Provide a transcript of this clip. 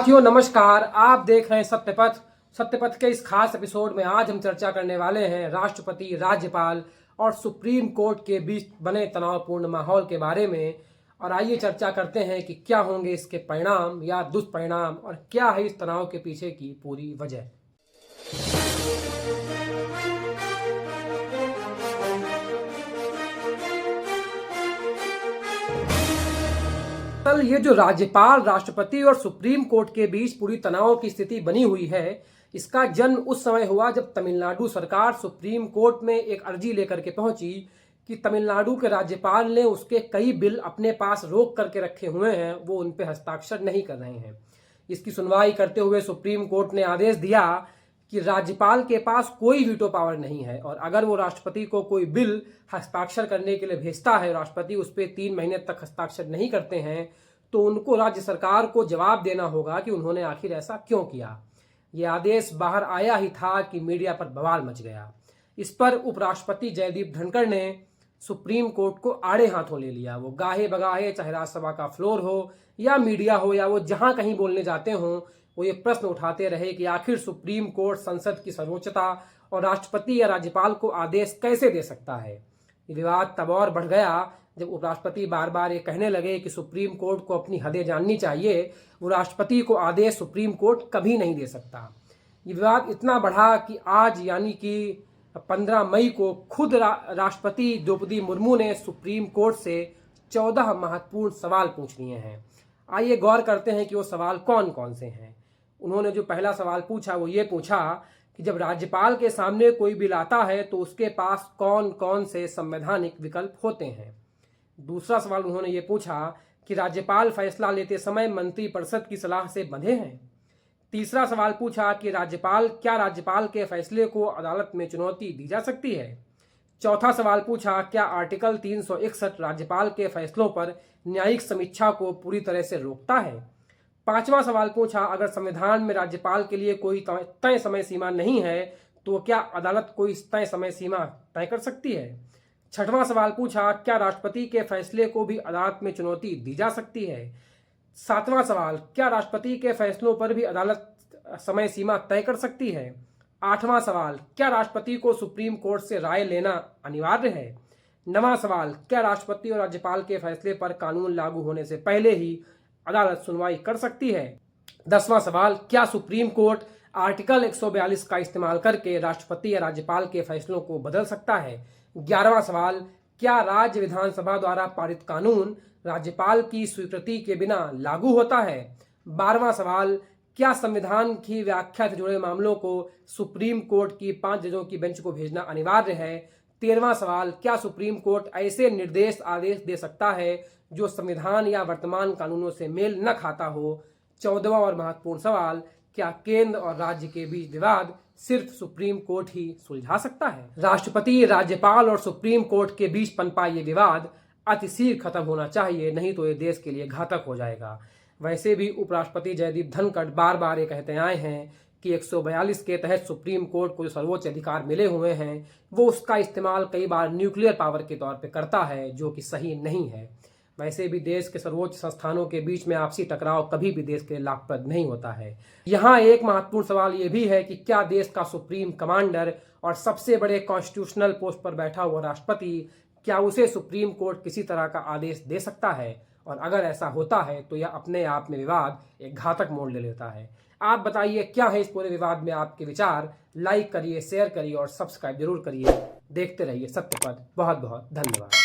साथियों नमस्कार, आप देख रहे हैं सत्यपथ। सत्यपथ के इस खास एपिसोड में आज हम चर्चा करने वाले हैं राष्ट्रपति, राज्यपाल और सुप्रीम कोर्ट के बीच बने तनावपूर्ण माहौल के बारे में। और आइए चर्चा करते हैं कि क्या होंगे इसके परिणाम या दुष्परिणाम और क्या है इस तनाव के पीछे की पूरी वजह। कल ये जो राज्यपाल, राष्ट्रपति और सुप्रीम कोर्ट के बीच पूरी तनाव की स्थिति बनी हुई है, इसका जन्म उस समय हुआ जब तमिलनाडु सरकार सुप्रीम कोर्ट में एक अर्जी लेकर के पहुंची कि तमिलनाडु के राज्यपाल ने उसके कई बिल अपने पास रोक करके रखे हुए हैं, वो उन पे हस्ताक्षर नहीं कर रहे हैं। इसकी सुनवाई करते हुए सुप्रीम कोर्ट ने आदेश दिया कि राज्यपाल के पास कोई वीटो पावर नहीं है और अगर वो राष्ट्रपति को कोई बिल हस्ताक्षर करने के लिए भेजता है, राष्ट्रपति उस पर 3 महीने तक हस्ताक्षर नहीं करते हैं, तो उनको राज्य सरकार को जवाब देना होगा कि उन्होंने आखिर ऐसा क्यों किया। ये आदेश बाहर आया ही था कि मीडिया पर बवाल मच गया। इस पर उपराष्ट्रपति जगदीप धनखड़ ने सुप्रीम कोर्ट को आड़े हाथों ले लिया। वो गाहे बगाहे, चाहे राज्यसभा का फ्लोर हो या मीडिया हो या वो जहां कहीं बोलने जाते हों, वो ये प्रश्न उठाते रहे कि आखिर सुप्रीम कोर्ट संसद की सर्वोच्चता और राष्ट्रपति या राज्यपाल को आदेश कैसे दे सकता है। ये विवाद तब और बढ़ गया जब उपराष्ट्रपति बार बार ये कहने लगे कि सुप्रीम कोर्ट को अपनी हदें जाननी चाहिए, वो राष्ट्रपति को आदेश सुप्रीम कोर्ट कभी नहीं दे सकता। ये विवाद इतना बढ़ा कि आज यानी कि 15 मई को खुद राष्ट्रपति द्रौपदी मुर्मू ने सुप्रीम कोर्ट से 14 महत्वपूर्ण सवाल पूछ लिए हैं। आइए गौर करते हैं कि वो सवाल कौन कौन से हैं। उन्होंने जो पहला सवाल पूछा वो ये पूछा कि जब राज्यपाल के सामने कोई बिल आता है तो उसके पास कौन कौन से संवैधानिक विकल्प होते हैं। दूसरा सवाल उन्होंने ये पूछा कि राज्यपाल फैसला लेते समय मंत्रिपरिषद की सलाह से बंधे हैं। तीसरा सवाल पूछा कि राज्यपाल के फैसले को अदालत में चुनौती दी जा सकती है। चौथा सवाल पूछा क्या आर्टिकल 361 राज्यपाल के फैसलों पर न्यायिक समीक्षा को पूरी तरह से रोकता है। पांचवा सवाल पूछा अगर संविधान में राज्यपाल के लिए कोई तय समय सीमा नहीं है तो क्या अदालत कोई तय समय सीमा तय कर सकती है। छठवां सवाल पूछा क्या राष्ट्रपति के फैसले को भी अदालत में चुनौती दी जा सकती है। सातवां सवाल क्या राष्ट्रपति के फैसलों पर भी अदालत समय सीमा तय कर सकती है। आठवां सवाल क्या राष्ट्रपति को सुप्रीम कोर्ट से राय लेना अनिवार्य है। नवां सवाल क्या राष्ट्रपति और राज्यपाल के फैसले पर कानून लागू होने से पहले ही अदालत सुनवाई कर सकती है। 10वां सवाल क्या सुप्रीम कोर्ट आर्टिकल 142 का इस्तेमाल करके राष्ट्रपति या राज्यपाल के फैसलों को बदल सकता है। 11वां सवाल क्या राज्य विधानसभा द्वारा पारित कानून राज्यपाल की स्वीकृति के बिना लागू होता है। 12वां सवाल क्या संविधान की व्याख्या से जुड़े मामलों को सुप्रीम कोर्ट की 5 जजों की बेंच को भेजना अनिवार्य है। 13वां सवाल क्या सुप्रीम कोर्ट ऐसे आदेश दे सकता है जो संविधान या वर्तमान कानूनों से मेल न खाता हो। 14वां और महत्वपूर्ण सवाल क्या केंद्र और राज्य के बीच विवाद सिर्फ सुप्रीम कोर्ट ही सुलझा सकता है। राष्ट्रपति, राज्यपाल और सुप्रीम कोर्ट के बीच पनपा ये विवाद अतिशीघ्र खत्म होना चाहिए, नहीं तो ये देश के लिए घातक हो जाएगा। वैसे भी उपराष्ट्रपति जगदीप धनखड़ बार बार ये कहते आए हैं कि 142 के तहत सुप्रीम कोर्ट को जो सर्वोच्च अधिकार मिले हुए हैं वो उसका इस्तेमाल कई बार न्यूक्लियर पावर के तौर पे करता है, जो कि सही नहीं है। वैसे भी देश के सर्वोच्च संस्थानों के बीच में आपसी टकराव कभी भी देश के लिए लाभप्रद नहीं होता है। यहाँ एक महत्वपूर्ण सवाल ये भी है कि क्या देश का सुप्रीम कमांडर और सबसे बड़े कॉन्स्टिट्यूशनल पोस्ट पर बैठा हुआ राष्ट्रपति, क्या उसे सुप्रीम कोर्ट किसी तरह का आदेश दे सकता है, और अगर ऐसा होता है तो यह अपने आप में विवाद एक घातक मोड़ ले लेता है। आप बताइए क्या है इस पूरे विवाद में आपके विचार। लाइक करिए, शेयर करिए और सब्सक्राइब जरूर करिए। देखते रहिए सत्यपथ। बहुत बहुत धन्यवाद।